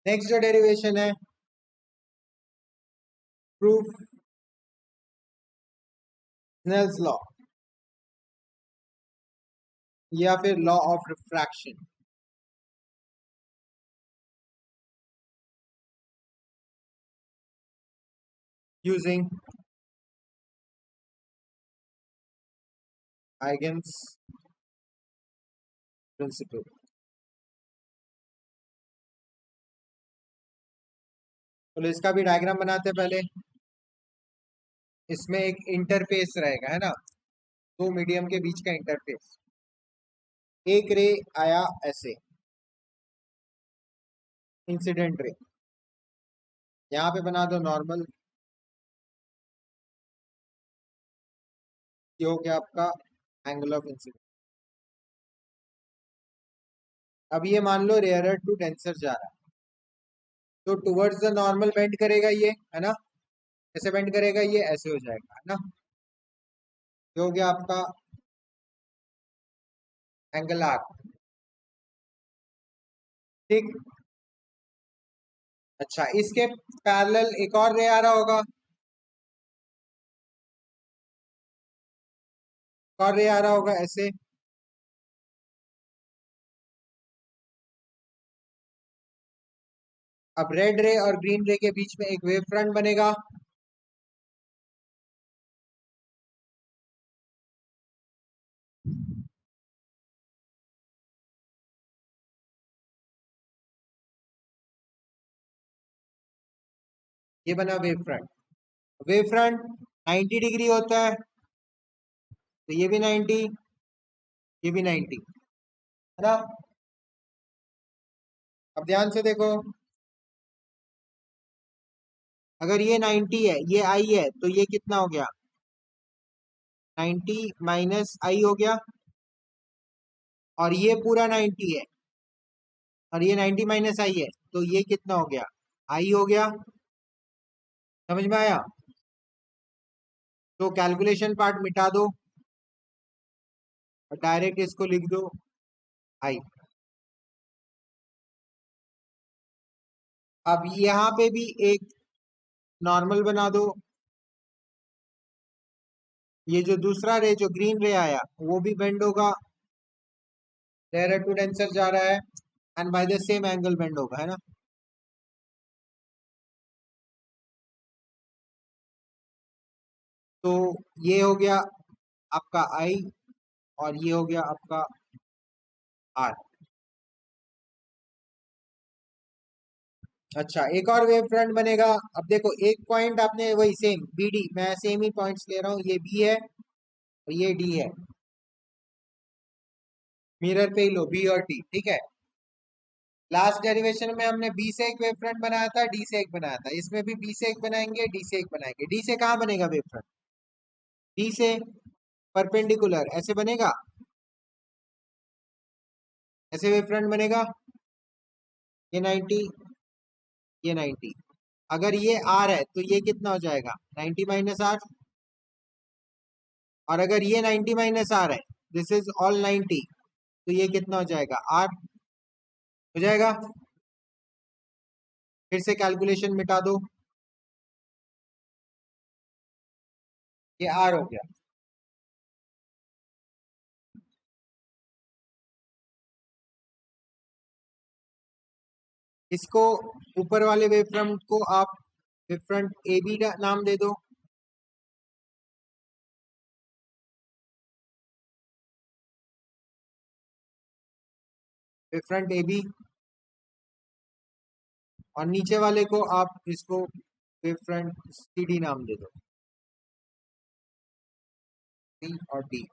Next जो derivation है, proof Snell's law या फिर law of refraction using Huygens principle. तो इसका भी डायग्राम बनाते हैं पहले। इसमें एक इंटरफेस रहेगा, है ना, दो मीडियम के बीच का इंटरफेस। एक रे आया ऐसे, इंसिडेंट रे, यहाँ पे बना दो नॉर्मल, ये हो गया आपका एंगल ऑफ इंसिडेंट। अब ये मान लो रेयरर टू डेंसर जा रहा है, तो टुवर्ड्स द नॉर्मल बेंड करेगा ये, है ना, ऐसे बेंड करेगा, ये ऐसे हो जाएगा, है ना, ये हो गया आपका एंगल आर्क। ठीक। अच्छा, इसके पैरेलल एक और रे आ रहा होगा, एक और रे आ रहा होगा ऐसे। अब रेड रे और ग्रीन रे के बीच में एक वेव फ्रंट बनेगा। ये बना wave front. Wave front 90 degree होता है, तो ये भी 90, ये भी 90, है ना। अब ध्यान से देखो, अगर ये 90 है, ये आई है, तो ये कितना हो गया, 90 माइनस आई हो गया। और ये पूरा 90 है, और ये 90 माइनस आई है, तो ये कितना हो गया, आई हो गया। समझ में आया? तो कैलकुलेशन पार्ट मिटा दो और डायरेक्ट इसको लिख दो आई। अब यहाँ पे भी एक नॉर्मल बना दो। ये जो दूसरा रे, जो ग्रीन रे आया, वो भी बेंड होगा, रेयर टू डेंसर जा रहा है, and by the same angle bend होगा, है ना। तो ये हो गया आपका आई, और ये हो गया आपका आर। अच्छा, एक और वेव फ्रंट बनेगा। अब देखो, एक पॉइंट आपने वही सेम बी डी, मैं सेम ही पॉइंट्स ले रहा हूँ, ये बी है और ये डी है, मिरर पे ही लो बी और टी, ठीक है। लास्ट डेरिवेशन में हमने बी से एक वेव फ्रंट बनाया था, डी से एक बनाया था, इसमें भी बी से एक बनाएंगे, डी से एक बनाएंगे। डी से कहाँ बनेगा वेव फ्रंट, डी से परपेंडिकुलर ऐसे बनेगा, ऐसे वेव फ्रंट बनेगा, ये 90, ये 90। अगर ये आर है, तो ये कितना हो जाएगा, 90 माइनस आर। और अगर ये 90 माइनस आर है, दिस इज ऑल 90, तो ये कितना हो जाएगा, आर हो जाएगा। फिर से कैलकुलेशन मिटा दो, ये आर हो गया। इसको, ऊपर वाले वेव फ्रंट को आप वेव फ्रंट ए बी नाम दे दो। वेव फ्रंट ए बी, और नीचे वाले को आप इसको वेव फ्रंट सी डी नाम दे दो, सी और डी।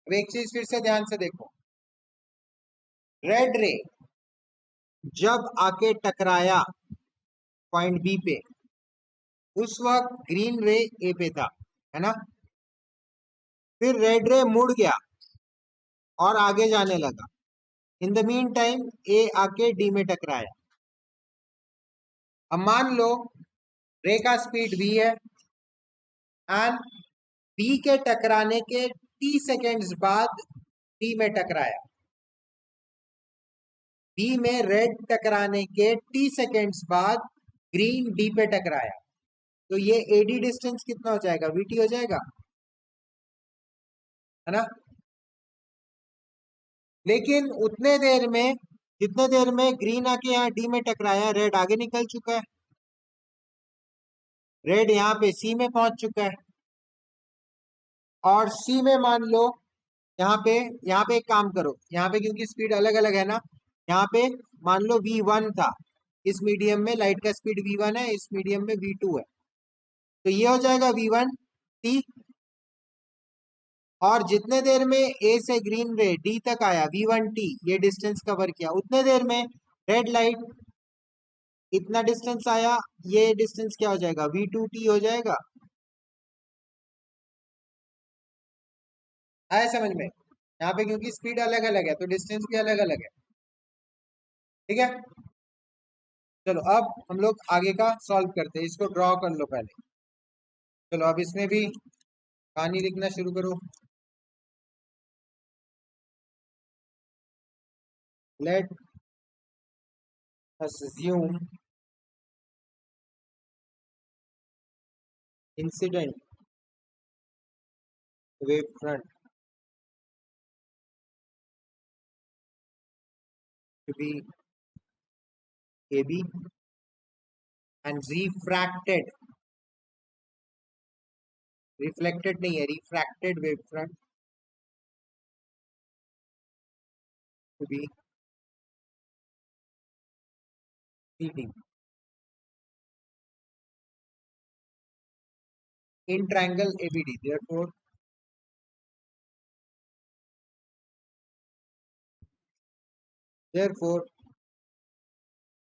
अब एक चीज फिर से ध्यान से देखो, रेड रे जब आके टकराया पॉइंट बी पे, उस वक्त ग्रीन रे ए पे था, है ना। फिर रेड रे मुड़ गया और आगे जाने लगा। इन द मीन टाइम ए आके डी में टकराया। अब मान लो रे का स्पीड v है, एंड बी के टकराने के टी सेकेंड्स बाद डी में टकराया। बी में रेड टकराने के टी सेकेंड्स बाद ग्रीन डी पे टकराया, तो ये एडी डिस्टेंस कितना हो जाएगा, वीटी हो जाएगा, है ना। लेकिन उतने देर में, जितने देर में ग्रीन आके यहाँ डी में टकराया, रेड आगे निकल चुका है, रेड यहाँ पे सी में पहुंच चुका है, और सी में मान लो यहाँ पे एक काम करो, यहाँ पे क्योंकि स्पीड अलग अलग है ना, यहाँ पे मान लो v1 था, इस मीडियम में लाइट का स्पीड v1 है, इस मीडियम में v2 है, तो ये हो जाएगा v1 t, और जितने देर में ए से ग्रीन रे डी तक आया v1 t, ये डिस्टेंस कवर किया, उतने देर में रेड लाइट इतना डिस्टेंस आया, ये डिस्टेंस क्या हो जाएगा, v2t हो जाएगा। आया समझ में, यहाँ पे क्योंकि स्पीड अलग अलग है तो डिस्टेंस भी अलग अलग है, ठीक है। चलो अब हम लोग आगे का सॉल्व करते हैं, इसको ड्रॉ कर लो पहले। चलो अब इसमें भी कहानी लिखना शुरू करो। Let us assume incident wave front to be AB and reflected नहीं है, refracted wave front to be CD in triangle ABD. Therefore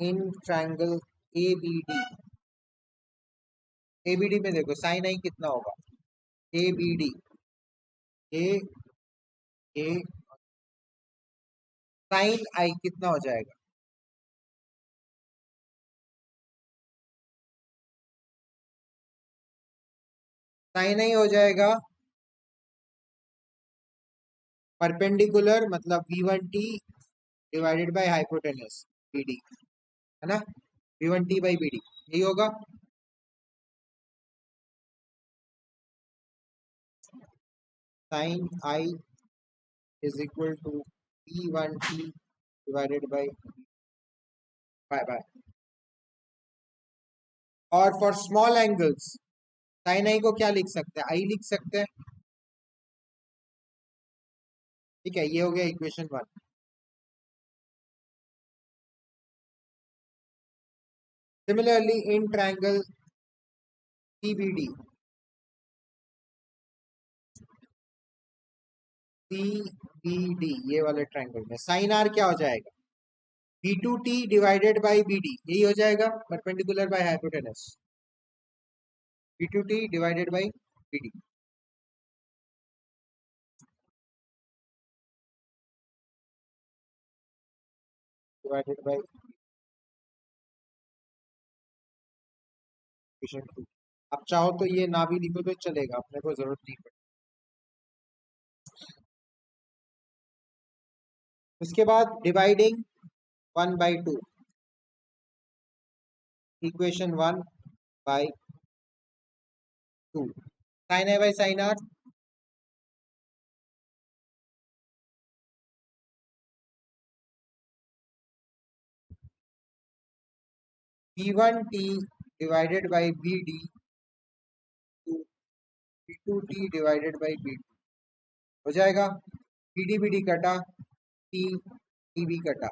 in triangle ABD, ABD में देखो साइन आई कितना होगा, ABD ए ए साइन आई कितना हो जाएगा, साइन आई हो जाएगा परपेंडिकुलर, मतलब v1t divided by hypotenuse BD, है ना, v1t बाई BD यही होगा। Sine i is equal to v1t divided by by by. और for small angles sine i को क्या लिख सकते हैं, आई लिख सकते हैं, ठीक है, ये हो गया equation 1। Similarly in triangle CBD, CBD ये वाले ट्रायंगल में साइन आर क्या हो जाएगा, v2t डिवाइडेड बाई BD, यही हो जाएगा perpendicular by hypotenuse, v2t divided by BD divided by equation 2। आप चाहो तो ये ना भी लिखो तो चलेगा, अपने को जरूरत नहीं पड़ती। उसके बाद dividing 1/2, equation 1/2, sine A by sine R, v1t divided by BD to v2t divided by BD हो जाएगा, BD BD कटा, t TB कटा,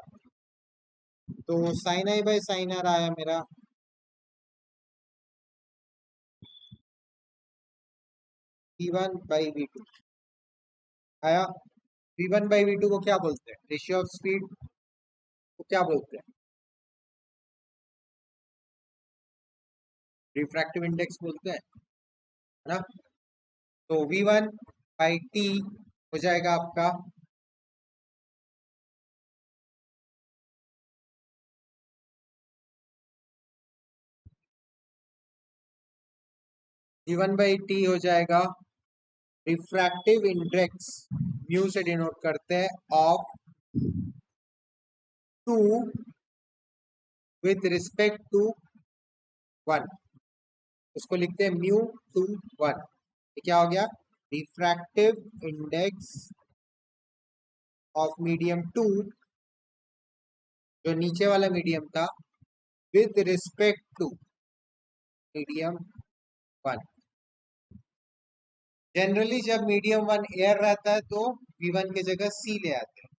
तो sine i by sine r आया मेरा v1 बाई v2 आया। v1 बाई v2 को क्या बोलते हैं, रेशियो ऑफ स्पीड को क्या बोलते हैं, रिफ्रैक्टिव इंडेक्स बोलते हैं, है ना। तो v1 बाई t हो जाएगा आपका v1 बाई t हो जाएगा रिफ्रैक्टिव इंडेक्स म्यू से डिनोट करते हैं of two with respect to 1, उसको लिखते हैं म्यू टू 1। ये क्या हो गया? रिफ्रैक्टिव इंडेक्स ऑफ मीडियम 2, जो नीचे वाला मीडियम था, with respect to medium 1। Generally जब मीडियम 1 एयर रहता है तो V1 की जगह C ले आते हैं,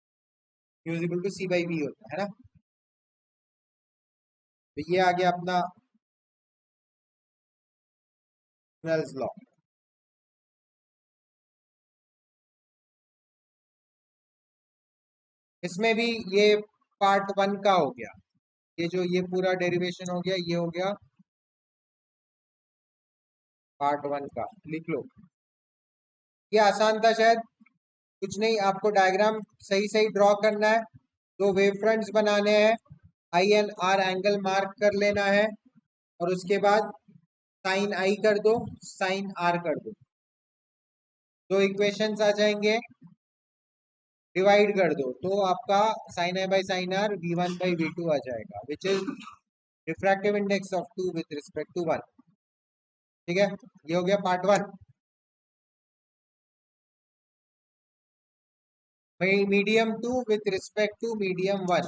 U equal to C by V होता है ना। तो ये आ गया अपना स्नेल्स लॉ। इसमें भी ये पार्ट 1 का हो गया, ये जो ये पूरा डेरिवेशन हो गया, ये हो गया पार्ट 1 का। लिख लो, ये आसान था शायद। कुछ नहीं, आपको डायग्राम सही सही ड्रॉ करना है, दो वेव फ्रंट्स बनाने हैं, आई एंड आर एंगल मार्क कर लेना है, और उसके बाद साइन आई कर दो, साइन आर कर दो, दो इक्वेशंस आ जाएंगे, डिवाइड कर दो तो आपका sine i by sine r V1 by V2 आ जाएगा, which is refractive index of 2 with respect to 1। ठीक है, ये हो गया part 1। Medium 2 with respect to medium 1,